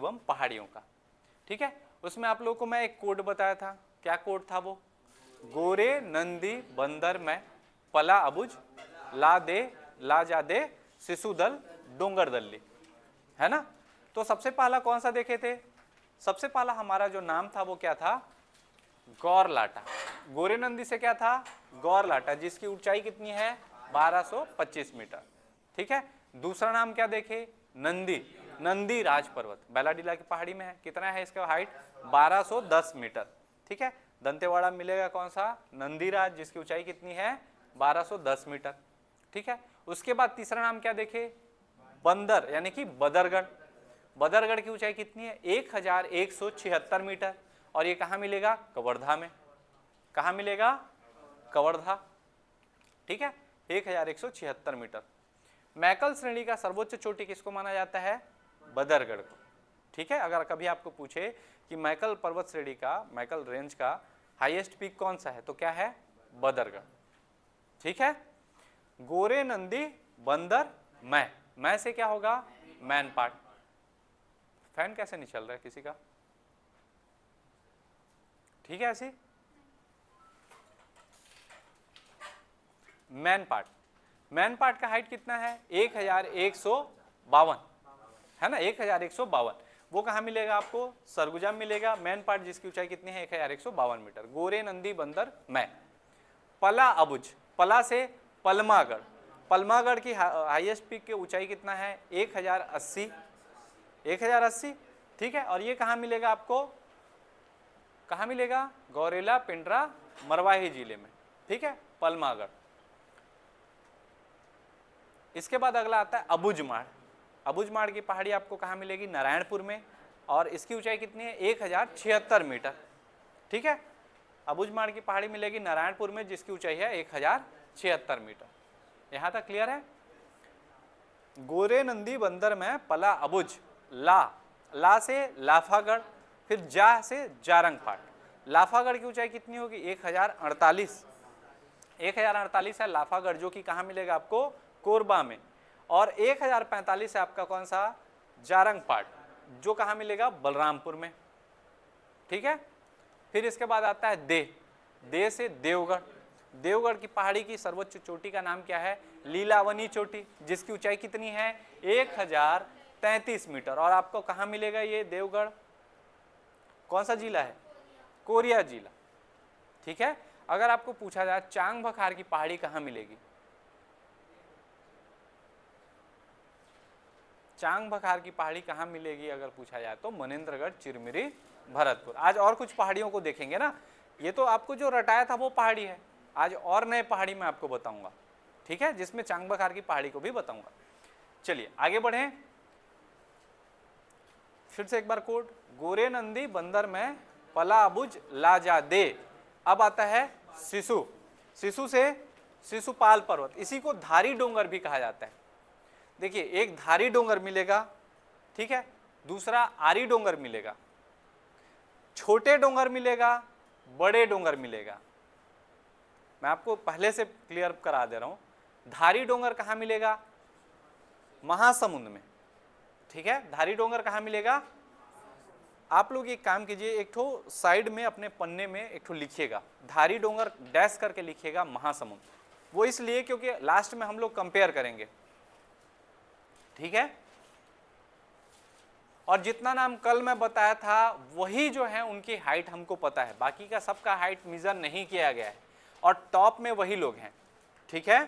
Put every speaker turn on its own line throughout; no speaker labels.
एवं पहाड़ियों का। ठीक है, उसमें आप लोगों को मैं एक कोड बताया था, क्या कोड था वो? गोरे नंदी बंदर में पला अबुज ला दे ला जा दे शिशु दल डोंगर दल्ली, है ना। तो सबसे पहला कौन सा देखे थे? सबसे पहला हमारा जो नाम था वो क्या था? गौर लाटा। गोरे नंदी से क्या था? गौर लाटा, जिसकी ऊंचाई कितनी है? 1225 मीटर। ठीक है, दूसरा नाम क्या देखे? नंदी। नंदी राज पर्वत बैलाडीला की पहाड़ी में है। कितना है इसका हाइट? 1210 मीटर। ठीक है, दंतेवाड़ा मिलेगा कौन सा? नंदीराज, जिसकी ऊंचाई कितनी है? 1210 मीटर। ठीक है, उसके बाद तीसरा नाम क्या देखे? बंदर यानी कि बदरगढ़। बदरगढ़ की ऊंचाई कितनी है? 1176 मीटर। और ये कहाँ मिलेगा? कवर्धा में। कहाँ मिलेगा? कवर्धा। ठीक है, 1176 मीटर। मैकल श्रेणी का सर्वोच्च चोटी किसको माना जाता है? बदरगढ़ को। ठीक है, अगर कभी आपको पूछे कि मैकल पर्वत श्रेणी का, मैकल रेंज का हाईएस्ट पीक कौन सा है, तो क्या है? बदरगढ़। ठीक है, गोरे नंदी बंदर मैं से क्या होगा? Man part. फैन कैसे नहीं चल रहा है किसी का? ठीक है, ऐसी मैन पार्ट। मैन पार्ट का हाइट कितना है? 1152, है ना, 1152। वो कहाँ मिलेगा आपको? सरगुजा मिलेगा। मैन पार्ट जिसकी ऊंचाई कितनी है? 1152 मीटर। गोरे नंदी बंदर मैं। पला अबुज, पला से पलमागढ़। पलमागढ़ की हाईएस्ट पीक की ऊंचाई कितना है? 1080। 1080। ठीक है, और ये कहाँ मिलेगा आपको? कहाँ मिलेगा? गौरेला पिंडरा मरवाही जिले में। ठीक है, पलमागढ़। इसके बाद अगला आता है अबुझमाड़। अबुझमाड़ की पहाड़ी आपको कहाँ मिलेगी? नारायणपुर में। और इसकी ऊंचाई कितनी है? 1076 मीटर। ठीक है, अबुझमाड़ की पहाड़ी मिलेगी नारायणपुर में, जिसकी ऊंचाई है 1076 मीटर। यहां तक क्लियर है? गोरे नंदी बंदर में पला अबुझ ला से लाफागढ़, फिर जा से जारंग पाट। लाफागढ़ की ऊंचाई कितनी होगी? 1048। 1048 है लाफागढ़, जो कि कहाँ मिलेगा आपको? कोरबा में। और 1045 है आपका कौन सा? जारंग पाट, जो कहाँ मिलेगा? बलरामपुर में। ठीक है, फिर इसके बाद आता है दे से देवगढ़। देवगढ़ की पहाड़ी की सर्वोच्च चोटी का नाम क्या है? लीलावनी चोटी, जिसकी ऊंचाई कितनी है? 1033 मीटर। और आपको कहाँ मिलेगा ये देवगढ़? कौन सा जिला है? कोरिया जिला। ठीक है, अगर आपको पूछा जाए चांग बखार की पहाड़ी कहाँ मिलेगी? चांग बखार की पहाड़ी कहाँ मिलेगी अगर पूछा जाए तो? मनेंद्रगढ़, चिरमिरी, भरतपुर। आज और कुछ पहाड़ियों को देखेंगे ना। ये तो आपको जो रटाया था वो पहाड़ी है, आज और नए पहाड़ी मैं आपको बताऊंगा। ठीक है, जिसमें चांग बखार की पहाड़ी को भी बताऊंगा। चलिए आगे बढ़ें। फिर से एक बार कोड, गोरे नंदी बंदर में पला अबुझ लाजा दे। अब आता है शिशु। शिशु से शिशुपाल पर्वत, इसी को धारी डोंगर भी कहा जाता है। देखिए, एक धारी डोंगर मिलेगा, ठीक है, दूसरा आरी डोंगर मिलेगा, छोटे डोंगर मिलेगा, बड़े डोंगर मिलेगा। मैं आपको पहले से क्लियर करा दे रहा हूं। धारी डोंगर कहाँ मिलेगा? महासमुंद में। ठीक है, धारी डोंगर कहाँ मिलेगा? आप लोग एक काम कीजिए, एक ठो साइड में अपने पन्ने में एक ठो लिखिएगा, धारी डोंगर डैश करके लिखिएगा महासमुंद। वो इसलिए क्योंकि लास्ट में हम लोग कंपेयर करेंगे। ठीक है, और जितना नाम कल मैं बताया था वही जो है उनकी हाइट हमको पता है, बाकी का सबका हाइट मेजर नहीं किया गया है, और टॉप में वही लोग हैं। ठीक है,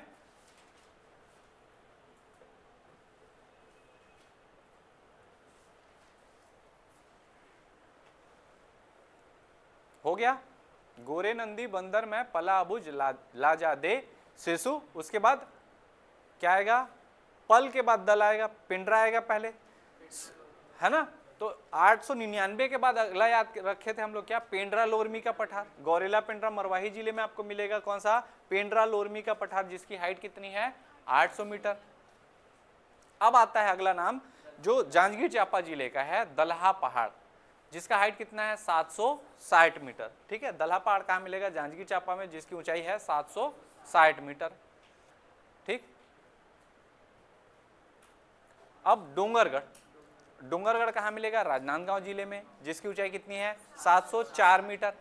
हो गया। गोरे नंदी बंदर में पला अबुझ लाजा दे शिशु। उसके बाद क्या आएगा? पल के बाद दल आएगा, पिंडरा आएगा पहले, है ना। तो 899 के बाद अगला याद रखे थे हम लोग क्या? पेंड्रा लोरमी का पठार। गौरेला पेंड्रा मरवाही जिले में आपको मिलेगा कौन सा? पेंड्रा लोरमी का पठार, जिसकी हाइट कितनी है? 800 मीटर। अब आता है अगला नाम जो जांजगीर चांपा जिले का है, दलहा पहाड़, जिसका हाइट कितना है? 760 मीटर। ठीक है, दलहा पहाड़ कहाँ मिलेगा? जांजगीर चांपा में, जिसकी ऊंचाई है 760 मीटर। ठीक, अब डोंगरगढ़। डोंगरगढ़ कहाँ मिलेगा? राजनांदगांव जिले में, जिसकी ऊंचाई कितनी है? 704 मीटर।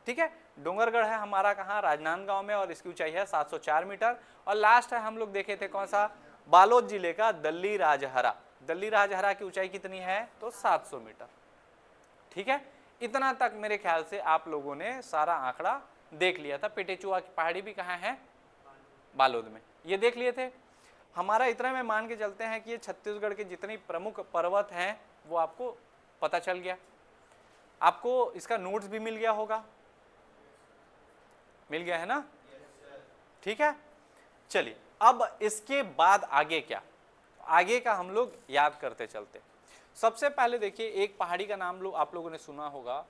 ठीक है, डोंगरगढ़ है हमारा कहाँ? राजनांदगांव में, और इसकी ऊंचाई है 704 मीटर। और लास्ट है हम लोग देखे थे कौन सा? बालोद जिले का दल्ली राजहरा। दल्ली राजहरा की ऊंचाई कितनी है? तो 700 मीटर। ठीक है, इतना तक मेरे ख्याल से आप लोगों ने सारा आंकड़ा देख लिया था। पेटेचुआ की पहाड़ी भी कहाँ है? बालोद में, ये देख लिए थे। हमारा इतना में मान के चलते हैं कि ये छत्तीसगढ़ के जितनी प्रमुख पर्वत हैं वो आपको पता चल गया। आपको इसका नोट्स भी मिल गया होगा, मिल गया है ना? ठीक है, चलिए अब इसके बाद आगे क्या? आगे का हम लोग याद करते चलते। सबसे पहले देखिए, एक पहाड़ी का नाम आप लोगों ने सुना होगा,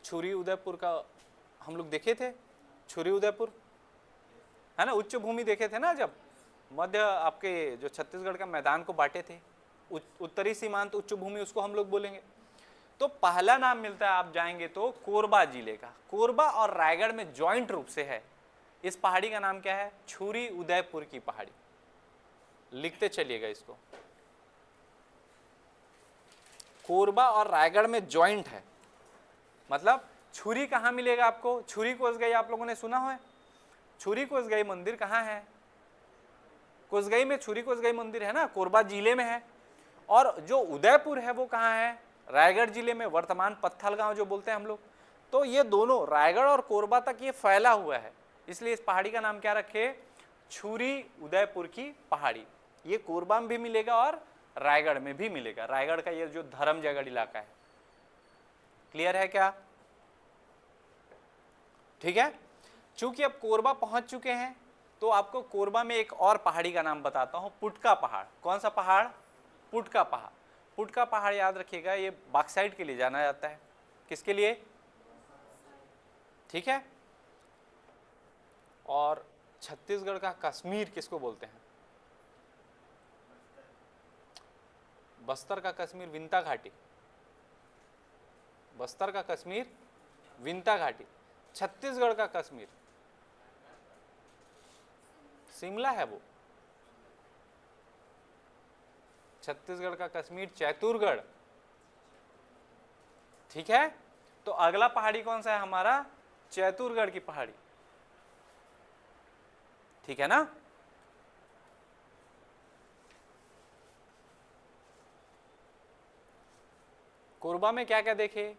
छुरी उदयपुर का हम लोग देखे थे। छुरी उदयपुर है ना, उच्च भूमि देखे थे ना, जब मध्य आपके जो छत्तीसगढ़ का मैदान को बांटे थे, उत्तरी सीमांत उच्च भूमि उसको हम लोग बोलेंगे। तो पहला नाम मिलता है, आप जाएंगे तो कोरबा जिले का, कोरबा और रायगढ़ में ज्वाइंट रूप से है। इस पहाड़ी का नाम क्या है? छुरी उदयपुर की पहाड़ी। लिखते चलिएगा इसको, कोरबा और रायगढ़ में ज्वाइंट है, मतलब छुरी कहाँ मिलेगा आपको? छुरी कोसगई आप लोगों ने सुना है? छुरी कोसगई मंदिर कहाँ है? कोसगई में छुरी कोसगई मंदिर है ना, कोरबा जिले में है। और जो उदयपुर है वो कहाँ है? रायगढ़ जिले में, वर्तमान पत्थल गांव जो बोलते हैं हम लोग। तो ये दोनों रायगढ़ और कोरबा तक ये फैला हुआ है, इसलिए इस पहाड़ी का नाम क्या रखे? छुरी उदयपुर की पहाड़ी। ये कोरबा में भी मिलेगा और रायगढ़ में भी मिलेगा। रायगढ़ का ये जो धर्मजयगढ़ इलाका है, क्लियर है क्या? ठीक है, चूंकि अब कोरबा पहुंच चुके हैं तो आपको कोरबा में एक और पहाड़ी का नाम बताता हूं, पुटका पहाड़। कौन सा पहाड़? पुटका पहाड़। पुटका पहाड़ याद रखिएगा, ये बॉक्साइट के लिए जाना जाता है। किसके लिए? ठीक है, और छत्तीसगढ़ का कश्मीर किसको बोलते हैं? बस्तर का कश्मीर विंता घाटी, बस्तर का कश्मीर विंता घाटी। छत्तीसगढ़ का कश्मीर शिमला है वो। छत्तीसगढ़ का कश्मीर चैतुरगढ़। ठीक है, तो अगला पहाड़ी कौन सा है हमारा? चैतुरगढ़ की पहाड़ी। ठीक है ना? कोरबा में क्या क्या देखे?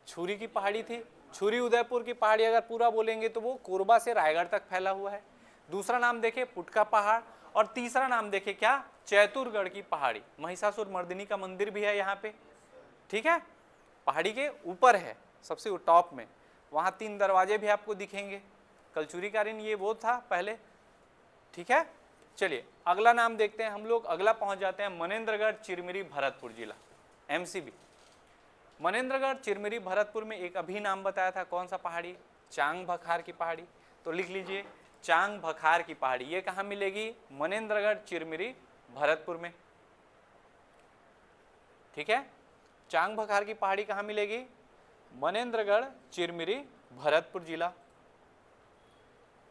छुरी की पहाड़ी थी। छुरी उदयपुर की पहाड़ी अगर पूरा बोलेंगे तो वो कोरबा से रायगढ़ तक फैला हुआ है। दूसरा नाम देखे पुटका पहाड़, और तीसरा नाम देखे क्या? चैतुरगढ़ की पहाड़ी। महिषासुर मर्दिनी का मंदिर भी है यहाँ पे। ठीक है, पहाड़ी के ऊपर है, सबसे टॉप में। वहाँ 3 दरवाजे भी आपको दिखेंगे। कलचुरी कारिन ये वो था पहले। ठीक है, चलिए अगला नाम देखते हैं हम लोग। अगला पहुँच जाते हैं मनेन्द्रगढ़ चिरमिरी भरतपुर जिला, MCB। मनेन्द्रगढ़ चिरमिरी भरतपुर में एक अभी नाम बताया था, कौन सा पहाड़ी? चांग भखार की पहाड़ी। तो लिख लीजिए, चांग भखार की पहाड़ी। ये कहाँ मिलेगी? मनेन्द्रगढ़ चिरमिरी भरतपुर में। ठीक है, चांग भखार की पहाड़ी कहाँ मिलेगी? मनेन्द्रगढ़ चिरमिरी भरतपुर जिला।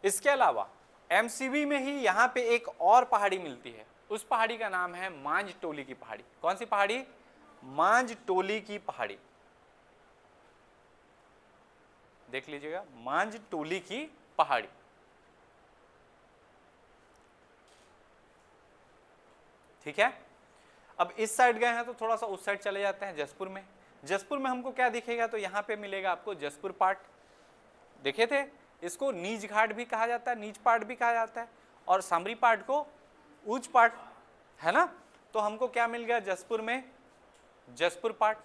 इसके अलावा MCB में ही यहाँ पे एक और पहाड़ी मिलती है, उस पहाड़ी का नाम है मांझ टोली की पहाड़ी। कौन सी पहाड़ी? मांझ टोली की पहाड़ी। देख लीजिएगा, मांझ टोली की पहाड़ी। ठीक है, अब इस साइड गए हैं तो थोड़ा सा उस साइड चले जाते हैं, जसपुर में। जसपुर में हमको क्या दिखेगा? तो यहाँ पे मिलेगा आपको जसपुर पाट। देखे थे, इसको नीच घाट भी कहा जाता है, नीच पाट भी कहा जाता है, और सामरी पाट को ऊंच पाट, है ना? तो हमको क्या मिल गया जसपुर में? जसपुर पाट।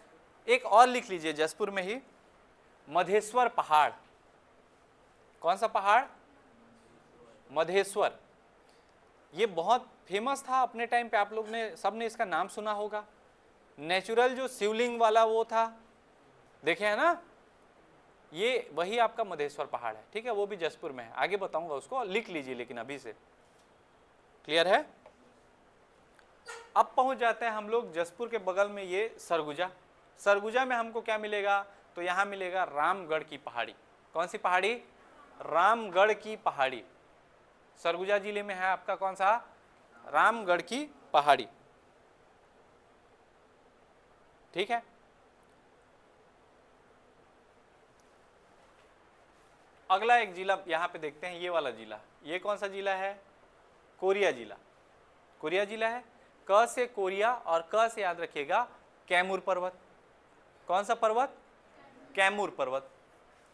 एक और लिख लीजिए जसपुर में ही, मधेश्वर पहाड़। कौन सा पहाड़? मधेश्वर। ये बहुत फेमस था अपने टाइम पे, आप लोग ने सबने इसका नाम सुना होगा। नेचुरल जो शिवलिंग वाला वो था, देखे है ना? ये वही आपका मधेश्वर पहाड़ है। ठीक है, वो भी जसपुर में है, आगे बताऊंगा उसको, लिख लीजिए लेकिन अभी से। क्लियर है? अब पहुंच जाते हैं हम लोग जसपुर के बगल में ये सरगुजा। सरगुजा में हमको क्या मिलेगा? तो यहाँ मिलेगा रामगढ़ की पहाड़ी। कौन सी पहाड़ी? रामगढ़ की पहाड़ी। सरगुजा जिले में है आपका कौन सा? रामगढ़ की पहाड़ी। ठीक है। अगला एक जिला यहाँ पे देखते हैं, ये वाला जिला, ये कौन सा जिला है? कोरिया जिला। कोरिया जिला है। क से कोरिया और क से याद रखिएगा कैमूर पर्वत। कौन सा पर्वत? कैमूर पर्वत।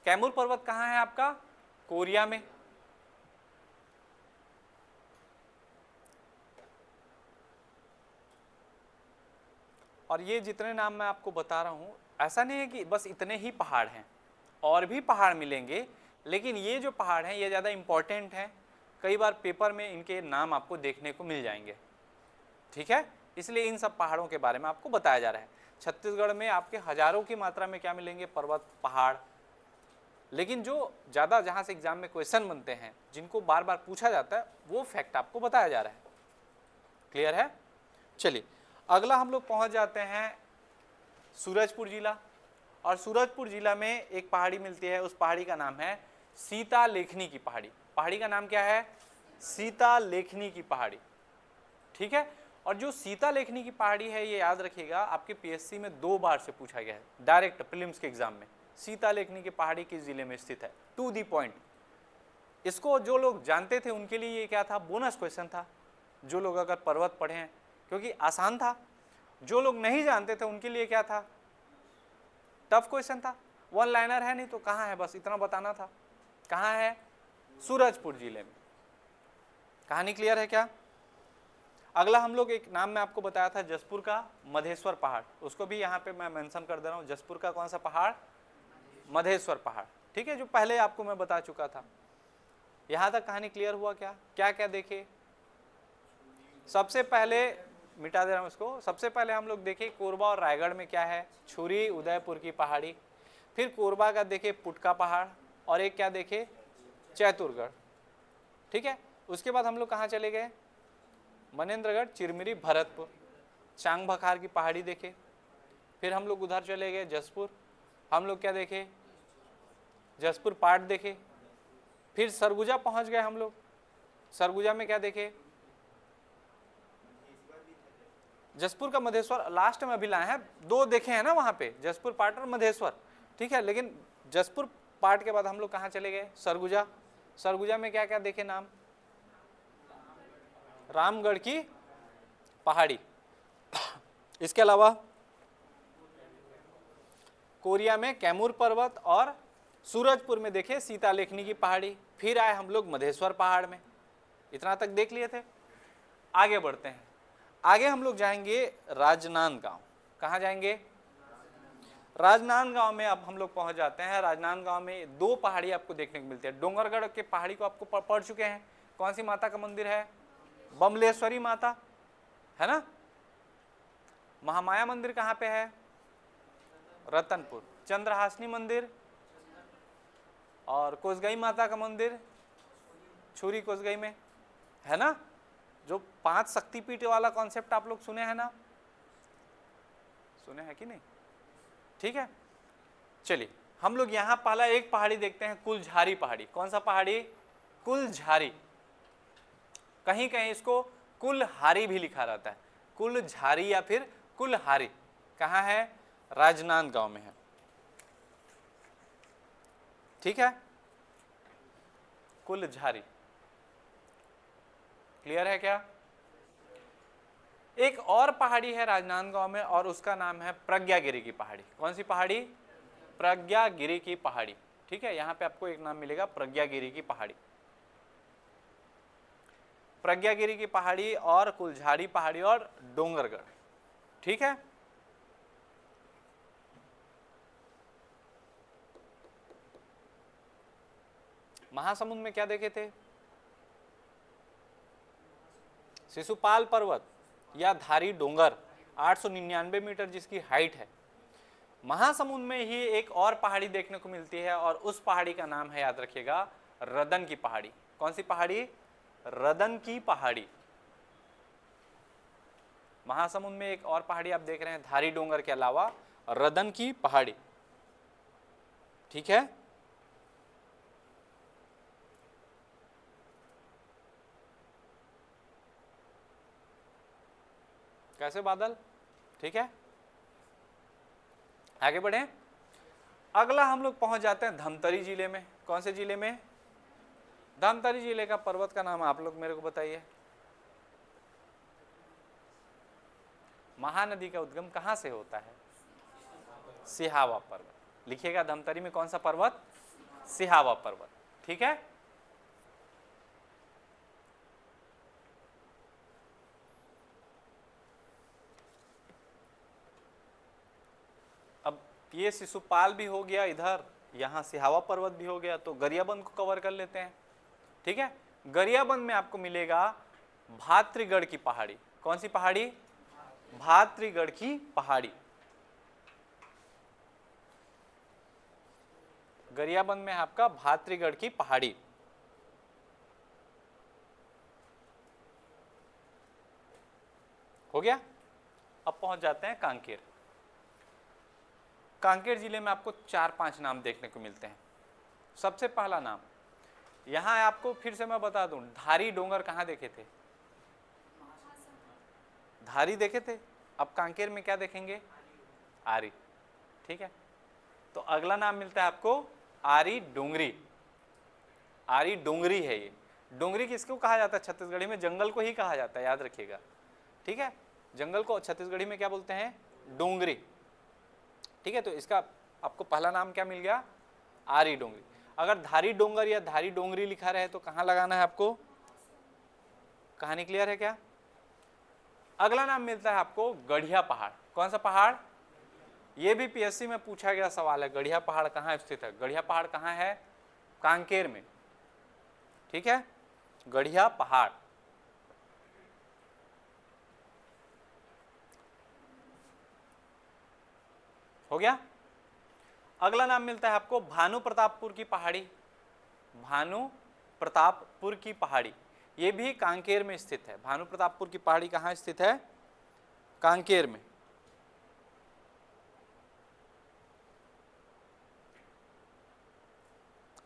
कैमूर पर्वत कहाँ है आपका? कोरिया में। और ये जितने नाम मैं आपको बता रहा हूँ, ऐसा नहीं है कि बस इतने ही पहाड़ हैं, और भी पहाड़ मिलेंगे, लेकिन ये जो पहाड़ हैं ये ज़्यादा इम्पोर्टेंट हैं। कई बार पेपर में इनके नाम आपको देखने को मिल जाएंगे, ठीक है, इसलिए इन सब पहाड़ों के बारे में आपको बताया जा रहा है। छत्तीसगढ़ में आपके हजारों की मात्रा में क्या मिलेंगे? पर्वत, पहाड़। लेकिन जो ज़्यादा जहाँ से एग्जाम में क्वेश्चन बनते हैं, जिनको बार बार पूछा जाता है, वो फैक्ट आपको बताया जा रहा है। क्लियर है? चलिए अगला हम लोग पहुँच जाते हैं सूरजपुर जिला। और सूरजपुर जिला में एक पहाड़ी मिलती है, उस पहाड़ी का नाम है सीता लेखनी की पहाड़ी। पहाड़ी का नाम क्या है? सीता लेखनी की पहाड़ी, ठीक है। और जो सीता लेखनी की पहाड़ी है, ये याद रखिएगा, आपके पीएससी में 2 बार से पूछा गया है डायरेक्ट प्रीलिम्स के एग्जाम में। सीता लेखनी की पहाड़ी किस जिले में स्थित है? To the point. इसको जो लोग जानते थे उनके लिए ये क्या था? बोनस क्वेश्चन था। जो लोग अगर पर्वत पढ़े हैं, क्योंकि आसान था। जो लोग नहीं जानते थे उनके लिए क्या था? टफ क्वेश्चन था। 1 लाइनर है नहीं तो कहाँ है, बस इतना बताना था। कहाँ है? सूरजपुर जिले में। कहानी क्लियर है क्या? अगला हम लोग एक नाम मैं आपको बताया था जसपुर का, मधेश्वर पहाड़, उसको भी यहाँ पे मैं मेंशन कर दे रहा हूँ। जसपुर का कौन सा पहाड़? मधेश्वर पहाड़, ठीक है, जो पहले आपको मैं बता चुका था। यहाँ तक कहानी क्लियर हुआ क्या? क्या क्या देखे? सबसे पहले मिटा दे रहा हूँ इसको। सबसे पहले हम लोग देखें कोरबा और रायगढ़ में क्या है? छुरी उदयपुर की पहाड़ी। फिर कोरबा का देखे पुटका पहाड़, और एक क्या देखे? चैतुरगढ़, ठीक है। उसके बाद हम लोग कहाँ चले गए? मनेन्द्रगढ़, चिरमिरी, भरतपुर, चांग बखार की पहाड़ी देखे। फिर हम लोग उधर चले गए जसपुर, हम लोग क्या देखे? जसपुर पाट देखे। फिर सरगुजा पहुंच गए हम लोग। सरगुजा में क्या देखे? जसपुर का मधेश्वर लास्ट में अभी लाए हैं, 2 देखे हैं ना वहां पे, जसपुर पाट और मधेश्वर, ठीक है। लेकिन जसपुर पाट के बाद हम लोग कहाँ चले गए? सरगुजा। सरगुजा में क्या क्या देखे नाम? रामगढ़ की पहाड़ी। इसके अलावा कोरिया में कैमूर पर्वत, और सूरजपुर में देखे सीता लेखनी की पहाड़ी। फिर आए हम लोग मधेश्वर पहाड़ में। इतना तक देख लिए थे। आगे बढ़ते हैं। आगे हम लोग जाएंगे राजनांदगांव। कहाँ जाएंगे? राजनांदगांव में अब हम लोग पहुंच जाते हैं। राजनांदगांव में 2 पहाड़ी आपको देखने को मिलती है। डोंगरगढ़ के पहाड़ी को आपको पढ़ चुके हैं। कौन सी माता का मंदिर है? बमलेश्वरी माता, है ना। महामाया मंदिर कहाँ पे है? रतनपुर। चंद्रहासिनी मंदिर और कोसगई माता का मंदिर छुरी कोसगई में, है ना। जो 5 शक्तिपीठ वाला कॉन्सेप्ट आप लोग सुने हैं ना? सुने हैं कि नहीं? ठीक है, चलिए हम लोग यहाँ पहला एक पहाड़ी देखते हैं, कुलझारी पहाड़ी। कौन सा पहाड़ी? कुलझारी। कहीं कहीं इसको कुलहारी भी लिखा रहता है, कुलझारी या फिर कुलहारी। कहाँ है? राजनांदगांव में है, ठीक है। कुलझारी क्लियर है क्या? एक और पहाड़ी है राजनांदगांव में, और उसका नाम है प्रज्ञागिरी की पहाड़ी। कौन सी पहाड़ी? प्रज्ञागिरी की पहाड़ी, ठीक है। यहाँ पे आपको एक नाम मिलेगा, प्रज्ञागिरी की पहाड़ी। प्रज्ञागिरी की पहाड़ी और कुलझारी पहाड़ी और डोंगरगढ़, ठीक है। महासमुंद में क्या देखे थे? शिशुपाल पर्वत या धारी डोंगर, 899 मीटर जिसकी हाइट है। महासमुंद में ही एक और पहाड़ी देखने को मिलती है, और उस पहाड़ी का नाम है, याद रखिएगा, रदन की पहाड़ी। कौन सी पहाड़ी? रदन की पहाड़ी। महासमुंद में एक और पहाड़ी आप देख रहे हैं धारी डोंगर के अलावा, रदन की पहाड़ी, ठीक है। कैसे बादल? ठीक है, आगे बढ़े। अगला हम लोग पहुंच जाते हैं धमतरी जिले में। कौन से जिले में? धमतरी जिले का पर्वत का नाम आप लोग मेरे को बताइए। महानदी का उद्गम कहां से होता है? सिहावा पर्वत। लिखिएगा धमतरी में कौन सा पर्वत? सिहावा पर्वत। ठीक है। अब ये शिशुपाल भी हो गया, इधर यहां सिहावा पर्वत भी हो गया, तो गरियाबंद को कवर कर लेते हैं। ठीक है। गरियाबंद में आपको मिलेगा भात्रिगढ़ की पहाड़ी। कौन सी पहाड़ी? भात्रिगढ़ की पहाड़ी। गरियाबंद में आपका भात्रिगढ़ की पहाड़ी। हो गया। अब पहुंच जाते हैं कांकेर। कांकेर जिले में आपको 4-5 नाम देखने को मिलते हैं। सबसे पहला नाम यहां आपको फिर से मैं बता दूं, धारी डोंगर कहां देखे थे? धारी देखे थे। अब कांकेर में क्या देखेंगे? आरी। ठीक है। तो अगला नाम मिलता है आपको आरी डोंगरी। आरी डोंगरी है ये। डोंगरी किसको कहा जाता है? छत्तीसगढ़ी में जंगल को ही कहा जाता है, याद रखिएगा। ठीक है। जंगल को छत्तीसगढ़ी में क्या बोलते हैं? डोंगरी। ठीक है। तो इसका आपको पहला नाम क्या मिल गया? आरी डोंगरी। अगर धारी डोंगर या धारी डोंगरी लिखा रहे तो कहां लगाना है आपको? कहानी क्लियर है क्या? अगला नाम मिलता है आपको गढ़िया पहाड़। कौन सा पहाड़? ये भी पीएससी में पूछा गया सवाल है। गढ़िया पहाड़ कहाँ स्थित है? गढ़िया पहाड़ कहाँ है? कांकेर में। ठीक है। गढ़िया पहाड़। हो गया। अगला नाम मिलता है आपको भानु प्रतापपुर की पहाड़ी। भानु प्रतापपुर की पहाड़ी, ये भी कांकेर में स्थित है। भानु प्रतापपुर की पहाड़ी कहाँ स्थित है? कांकेर में।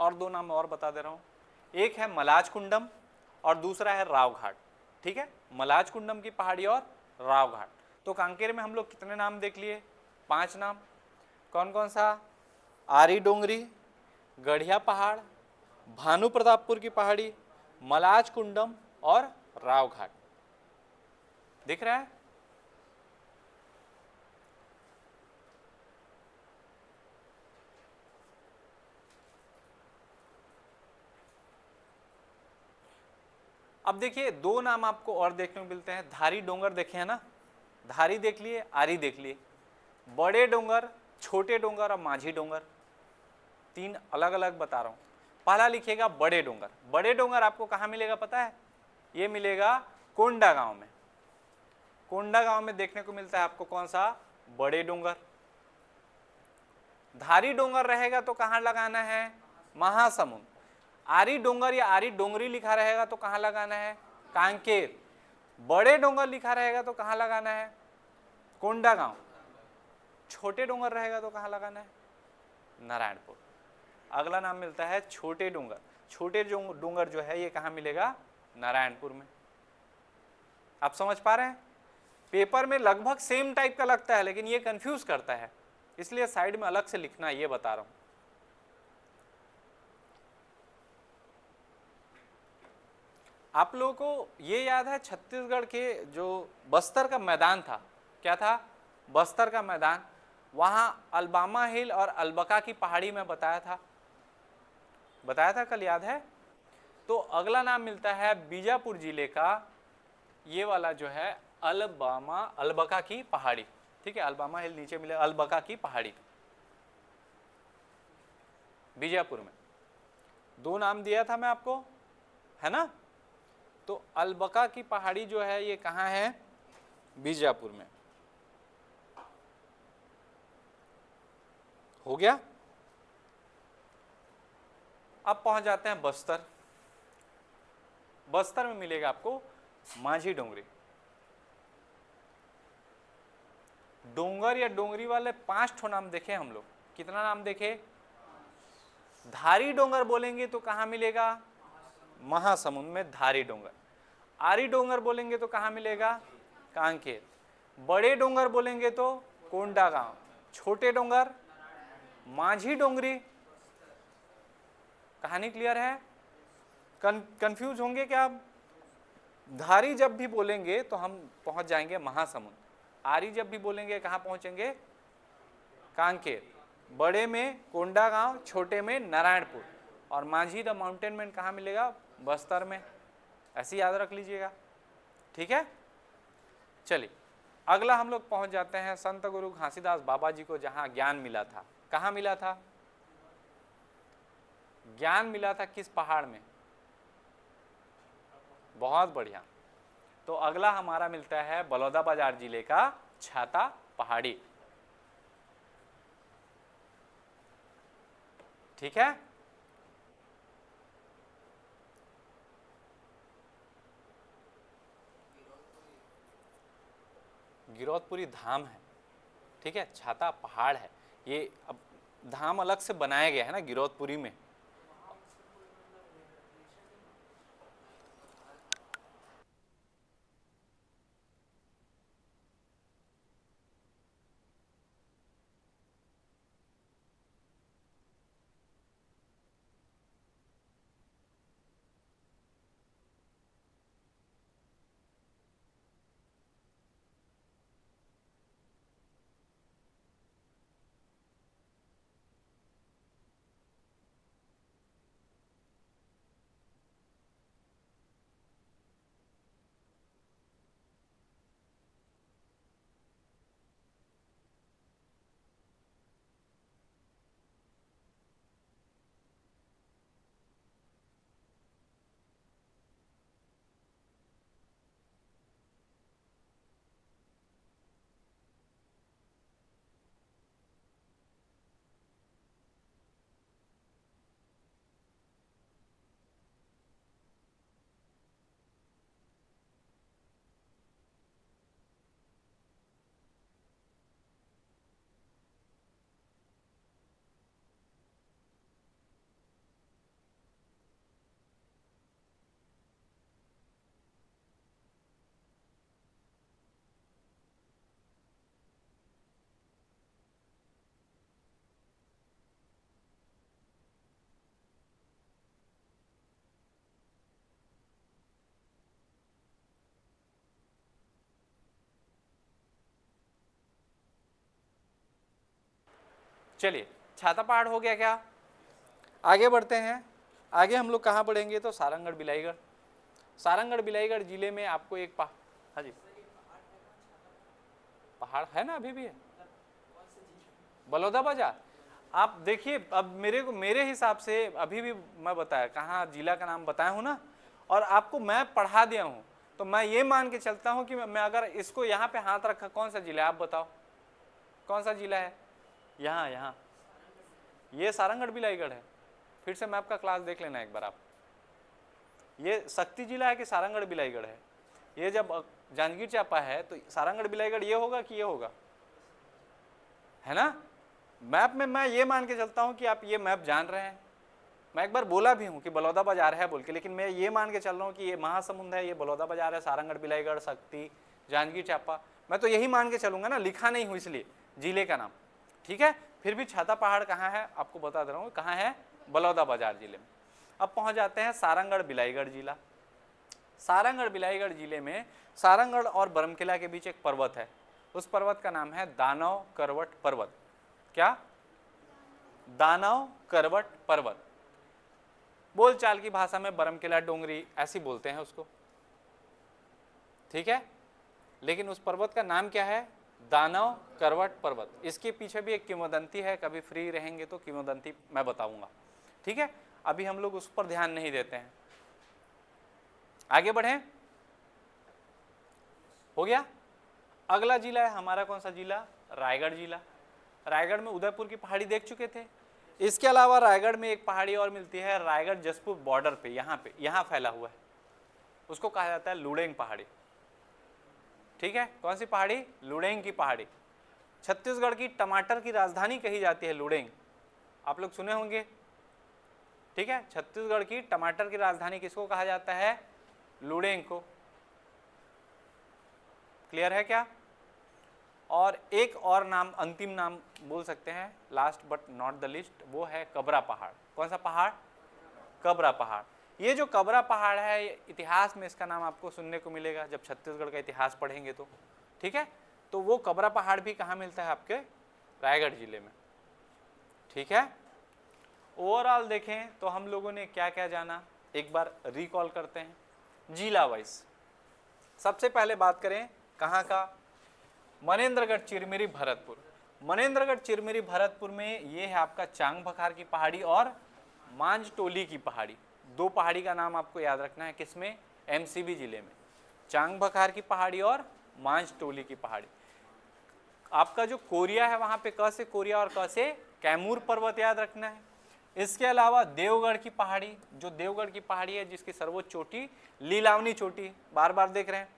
और दो नाम और बता दे रहा हूं, एक है मलाज कुंडम और दूसरा है राव घाट। ठीक है। मलाज कुंडम की पहाड़ी और राव घाट। तो कांकेर में हम लोग कितने नाम देख लिए? 5 नाम। कौन कौन सा? आरी डोंगरी, गढ़िया पहाड़, भानु प्रतापपुर की पहाड़ी, मलाज कुंडम और राव घाट। दिख रहा है? अब देखिए 2 नाम आपको और देखने को मिलते हैं। धारी डोंगर देखे हैं ना? धारी देख लिए, आरी देख लिए। बड़े डोंगर, छोटे डोंगर और माझी डोंगर, 3 अलग अलग बता रहा हूं। पहला लिखिएगा बड़े डोंगर। बड़े डोंगर आपको कहां मिलेगा पता है? ये मिलेगा कोंडा गांव में। कोंडा गांव में देखने को मिलता है आपको कौन सा? बड़े डोंगर। धारी डोंगर रहेगा तो कहां लगाना है? महासमुंद। आरी डोंगर या आरी डोंगरी लिखा रहेगा तो कहां लगाना है? कांकेर। बड़े डोंगर लिखा रहेगा तो कहां लगाना है? कोंडा गांव। छोटे डोंगर रहेगा तो कहां लगाना है? नारायणपुर। अगला नाम मिलता है छोटे डोंगर। छोटे डोंगर जो है ये कहां मिलेगा? नारायणपुर में। आप समझ पा रहे हैं? पेपर में लगभग सेम टाइप का लगता है लेकिन ये कंफ्यूज करता है, इसलिए साइड में अलग से लिखना, ये बता रहा हूं। आप लोगों को ये याद है छत्तीसगढ़ के जो बस्तर का मैदान था, क्या था? बस्तर का मैदान, वहां अलबामा हिल और अलबका की पहाड़ी में बताया था कल, याद है? तो अगला नाम मिलता है बीजापुर जिले का, ये वाला जो है अलबका की पहाड़ी। ठीक है। अलबामा हिल नीचे मिले, अलबका की पहाड़ी बीजापुर में। 2 नाम दिया था मैं आपको, है ना? तो अलबका की पहाड़ी जो है ये कहां है? बीजापुर में। हो गया। अब पहुंच जाते हैं बस्तर। बस्तर में मिलेगा आपको माझी डोंगरी। डोंगर या डोंगरी वाले 5 ठो नाम देखे हम लोग। कितना नाम देखे? धारी डोंगर बोलेंगे तो कहां मिलेगा? महासमुंद में धारी डोंगर। आरी डोंगर बोलेंगे तो कहां मिलेगा? कांकेर। बड़े डोंगर बोलेंगे तो कोंडा गांव। छोटे डोंगर, माझी डोंगरी। कहानी क्लियर है? कंफ्यूज होंगे क्या आप? धारी जब भी बोलेंगे तो हम पहुंच जाएंगे महासमुंद, आरी जब भी बोलेंगे कहां पहुंचेंगे? कांकेर। बड़े में कोंडागांव, छोटे में नारायणपुर, और माझी द माउंटेन मैन कहाँ मिलेगा? बस्तर में। ऐसे याद रख लीजिएगा, ठीक है। चलिए अगला हम लोग पहुंच जाते हैं संत गुरु घासीदास बाबा जी को, जहां ज्ञान मिला था। कहाँ मिला था ज्ञान? मिला था किस पहाड़ में? बहुत बढ़िया। तो अगला हमारा मिलता है बलौदाबाजार जिले का छाता पहाड़ी, ठीक है। गिरौदपुरी धाम है, ठीक है। छाता पहाड़ है, ये अब धाम अलग से बनाया गया है ना गिरौदपुरी में। चलिए छाता पहाड़ हो गया क्या? आगे बढ़ते हैं। आगे हम लोग कहाँ बढ़ेंगे? तो सारंगगढ़ बिलाईगढ़। सारंगगढ़ बिलाईगढ़ जिले में आपको एक हाँ जी, पहाड़ है ना, अभी भी है, बलौदाबाजार। आप देखिए, अब मेरे हिसाब से अभी भी मैं बताया कहाँ जिला का नाम बताया हूँ ना, और आपको मैं पढ़ा दिया हूँ, तो मैं ये मान के चलता हूँ कि मैं अगर इसको यहाँ पे हाथ रखा, कौन सा जिला है आप बताओ, कौन सा जिला है? यहाँ ये सारंगगढ़ बिलाईगढ़ है। फिर से मैप का क्लास देख लेना एक बार आप। ये शक्ति जिला है कि सारंगगढ़ बिलाईगढ़ है? ये जब जांजगीर चांपा है तो सारंगगढ़ बिलाईगढ़ ये होगा कि ये होगा, है ना। मैप में मैं ये मान के चलता हूँ कि आप ये मैप जान रहे हैं। मैं एक बार बोला भी हूँ कि बलौदाबाजार है बोल के, लेकिन मैं ये मान के चल रहा हूँ कि ये महासमुंद है, ये बलौदाबाजार है, सारंगगढ़ बिलाईगढ़, शक्ति, जांजगीर चांपा, मैं तो यही मान के चलूंगा ना, लिखा नहीं हूँ इसलिए जिले का नाम, ठीक है। फिर भी छाता पहाड़ कहाँ है आपको बता दे रहा हूँ, कहाँ है? बलौदाबाजार जिले में। अब पहुंच जाते हैं सारंगगढ़ बिलाईगढ़ जिला। सारंगगढ़ बिलाईगढ़ जिले में सारंगगढ़ और बरमकिला के बीच एक पर्वत है, उस पर्वत का नाम है दानव करवट पर्वत। क्या? दानव करवट पर्वत। बोलचाल की भाषा में बरमकिला डोंगरी ऐसी बोलते हैं उसको, ठीक है। लेकिन उस पर्वत का नाम क्या है? दानव करवट पर्वत। इसके पीछे भी एक किंवदंती है, कभी फ्री रहेंगे तो किंवदंती मैं बताऊंगा, ठीक है। अभी हम लोग उस पर ध्यान नहीं देते हैं। आगे बढ़े, हो गया। अगला जिला है हमारा, कौन सा जिला? रायगढ़ जिला। रायगढ़ में उदयपुर की पहाड़ी देख चुके थे। इसके अलावा रायगढ़ में एक पहाड़ी और मिलती है, रायगढ़ जसपुर बॉर्डर पे, यहाँ फैला हुआ है, उसको कहा जाता है लुडेंग पहाड़ी, ठीक है। कौन सी पहाड़ी? लुडेंग की पहाड़ी। छत्तीसगढ़ की टमाटर की राजधानी कही जाती है लुडेंग, आप लोग सुने होंगे, ठीक है। छत्तीसगढ़ की टमाटर की राजधानी किसको कहा जाता है? लुडेंग को। क्लियर है क्या? और एक और नाम, अंतिम नाम बोल सकते हैं, last but not the list, वो है कबरा पहाड़। कौन सा पहाड़? कबरा पहाड़। ये जो कबरा पहाड़ है, इतिहास में इसका नाम आपको सुनने को मिलेगा जब छत्तीसगढ़ का इतिहास पढ़ेंगे तो, ठीक है। तो वो कबरा पहाड़ भी कहाँ मिलता है? आपके रायगढ़ जिले में, ठीक है। ओवरऑल देखें तो हम लोगों ने क्या क्या जाना, एक बार रिकॉल करते हैं जिला वाइज। सबसे पहले बात करें कहाँ का? मनेन्द्रगढ़, चिरमिरी, भरतपुर। मनेन्द्रगढ़, चिरमिरी, भरतपुर में ये है आपका चांग बखार की पहाड़ी और मांझ टोली की पहाड़ी। दो पहाड़ी का नाम आपको याद रखना है, किसमें? एमसीबी जिले में, चांग बखार की पहाड़ी और मांझ टोली की पहाड़ी। आपका जो कोरिया है वहां पे क से कोरिया और क से कैमूर पर्वत याद रखना है। इसके अलावा देवगढ़ की पहाड़ी, जो देवगढ़ की पहाड़ी है जिसकी सर्वोच्च चोटी लीलावनी चोटी, बार बार देख रहे हैं।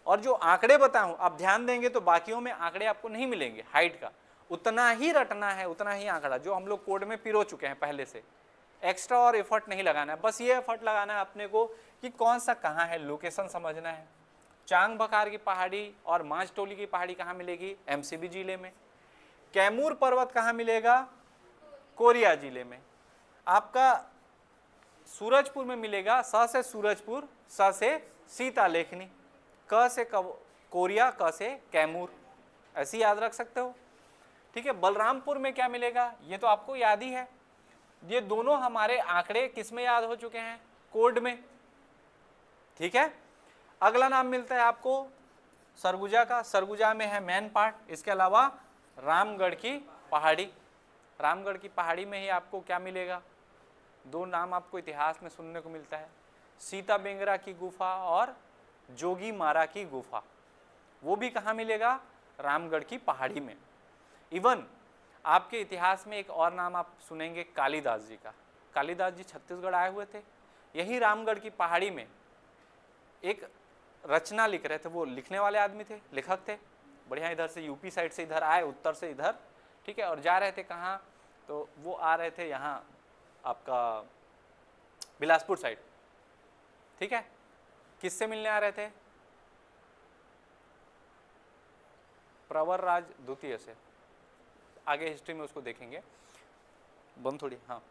और जो आंकड़े बताऊं, आप ध्यान देंगे तो बाकियों में आंकड़े आपको नहीं मिलेंगे हाइट का, उतना ही रटना है, उतना ही आंकड़ा जो हम लोग कोड में पिरो चुके हैं पहले से। एक्स्ट्रा और एफर्ट नहीं लगाना है, बस ये एफर्ट लगाना है अपने को कि कौन सा कहाँ है, लोकेशन समझना है। चांग बखार की पहाड़ी और मांझ टोली की पहाड़ी कहाँ मिलेगी? एमसीबी जिले में। कैमूर पर्वत कहाँ मिलेगा? कोरिया जिले में। आपका सूरजपुर में मिलेगा, स से सूरजपुर, स से सीता लेखनी, क से कोरिया, क से कैमूर, ऐसे याद रख सकते हो, ठीक है। बलरामपुर में क्या मिलेगा? ये तो आपको याद ही है। ये दोनों हमारे आंकड़े किस में याद हो चुके हैं? कोड में, ठीक है। अगला नाम मिलता है आपको सरगुजा का। सरगुजा में है मैन पार्ट। इसके अलावा रामगढ़ की पहाड़ी, रामगढ़ की पहाड़ी में ही आपको क्या मिलेगा? दो नाम आपको इतिहास में सुनने को मिलता है, सीता बेंगरा की गुफा और जोगी मारा की गुफा। वो भी कहाँ मिलेगा? रामगढ़ की पहाड़ी में। इवन आपके इतिहास में एक और नाम आप सुनेंगे कालिदास जी का। कालिदास जी छत्तीसगढ़ आए हुए थे, यही रामगढ़ की पहाड़ी में एक रचना लिख रहे थे। वो लिखने वाले आदमी थे, लेखक थे, बढ़िया। इधर से यूपी साइड से इधर आए, उत्तर से इधर, ठीक है, और जा रहे थे कहाँ? तो वो आ रहे थे यहाँ आपका बिलासपुर साइड, ठीक है। किससे मिलने आ रहे थे? प्रवर राज द्वितीय से। आगे हिस्ट्री में उसको देखेंगे, बंद थोड़ी, हाँ।